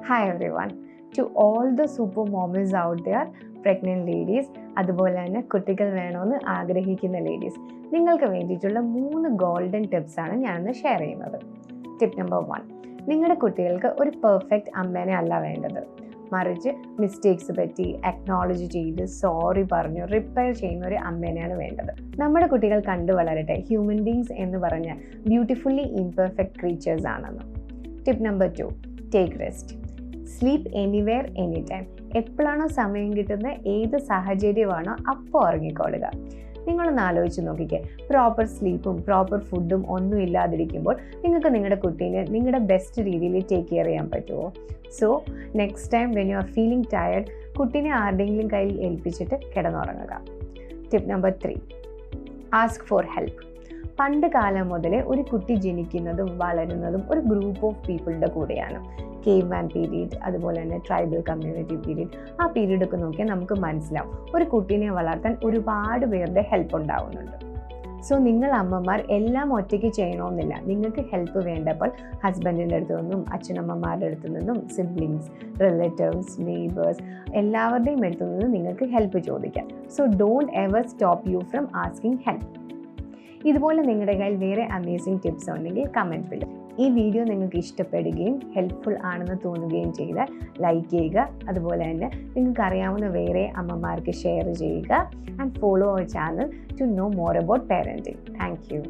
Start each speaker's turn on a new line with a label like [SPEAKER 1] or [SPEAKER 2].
[SPEAKER 1] Hi everyone. To all the super mommies out there, pregnant ladies, അതുപോലെ തന്നെ കുട്ടികൾ വേണമെന്ന് ആഗ്രഹിക്കുന്ന ലേഡീസ്, നിങ്ങൾക്ക് വേണ്ടിയിട്ടുള്ള 3 ഗോൾഡൻ ടിപ്സ് ആണ് ഞാനിന്ന് ഷെയർ ചെയ്യുന്നത്. ടിപ്പ് നമ്പർ 1, നിങ്ങളുടെ കുട്ടികൾക്ക് ഒരു പെർഫെക്റ്റ് അമ്മേനെ അല്ല വേണ്ടത്, മറിച്ച് മിസ്റ്റേക്സ് പറ്റി അക്നോളജ് ചെയ്ത് സോറി പറഞ്ഞു റിപ്പയർ ചെയ്യുന്ന ഒരു അമ്മേനെയാണ് വേണ്ടത്. നമ്മുടെ കുട്ടികൾ കണ്ടു വളരട്ടെ ഹ്യൂമൻ ബീങ്സ് എന്ന് പറഞ്ഞ ബ്യൂട്ടിഫുള്ളി ഇംപെർഫെക്റ്റ് ക്രീച്ചേഴ്സ് ആണെന്ന്. Tip number 2, take rest. Sleep anywhere any time. എപ്പോഴാണോ സമയം കിട്ടുന്ന ഏത് സാഹചര്യമാണോ അപ്പോൾ ഉറങ്ങിക്കൊള്ളുക. നിങ്ങളൊന്ന് ആലോചിച്ച് നോക്കിക്കേ, പ്രോപ്പർ സ്ലീപ്പും പ്രോപ്പർ ഫുഡും ഒന്നും ഇല്ലാതിരിക്കുമ്പോൾ നിങ്ങൾക്ക് നിങ്ങളുടെ കുട്ടീനെ നിങ്ങളുടെ ബെസ്റ്റ് രീതിയിൽ ടേക്ക് കെയർ ചെയ്യാൻ പറ്റുമോ? So next time when you are feeling tired, കുട്ടീനെ ആരുടെയെങ്കിലും കയ്യിൽ ഏൽപ്പിച്ചിട്ട് കിടന്നുറങ്ങുക. Tip number 3, ask for help. പണ്ട് കാലം മുതലേ ഒരു കുട്ടി ജനിക്കുന്നതും വളരുന്നതും ഒരു ഗ്രൂപ്പ് ഓഫ് പീപ്പിളുടെ കൂടെയാണ്. കേവ് മാൻ പീരീഡ്, അതുപോലെ തന്നെ ട്രൈബൽ കമ്മ്യൂണിറ്റി പീരീഡ്, ആ പീരീഡൊക്കെ നോക്കിയാൽ നമുക്ക് മനസ്സിലാവും ഒരു കുട്ടീനെ വളർത്താൻ ഒരുപാട് പേരുടെ ഹെൽപ്പ് ഉണ്ടാവുന്നുണ്ട്. സോ നിങ്ങൾ അമ്മമാർ എല്ലാം ഒറ്റയ്ക്ക് ചെയ്യണമെന്നില്ല. നിങ്ങൾക്ക് ഹെൽപ്പ് വേണ്ടപ്പോൾ ഹസ്ബൻഡിൻ്റെ അടുത്തു നിന്നും അച്ഛനമ്മമാരുടെ അടുത്തു നിന്നും സിബ്ലിങ്സ്, റിലേറ്റീവ്സ്, നെയ്ബേഴ്സ് എല്ലാവരുടെയും അടുത്തു നിന്നും നിങ്ങൾക്ക് ഹെൽപ്പ് ചോദിക്കാം. So don't ever stop you from asking help. ഇതുപോലെ നിങ്ങളുടെ കയ്യിൽ വേറെ അമേസിംഗ് ടിപ്സ് ഉണ്ടെങ്കിൽ കമൻറ്റ് ചെയ്യുക. ഈ വീഡിയോ നിങ്ങൾക്ക് ഇഷ്ടപ്പെടുകയും ഹെൽപ്ഫുൾ ആണെന്ന് തോന്നുകയും ചെയ്താൽ ലൈക്ക് ചെയ്യുക. അതുപോലെ തന്നെ നിങ്ങൾക്ക് അറിയാവുന്ന വേറെ അമ്മമാർക്ക് ഷെയർ ചെയ്യുക. And follow our channel to know more about parenting. Thank U.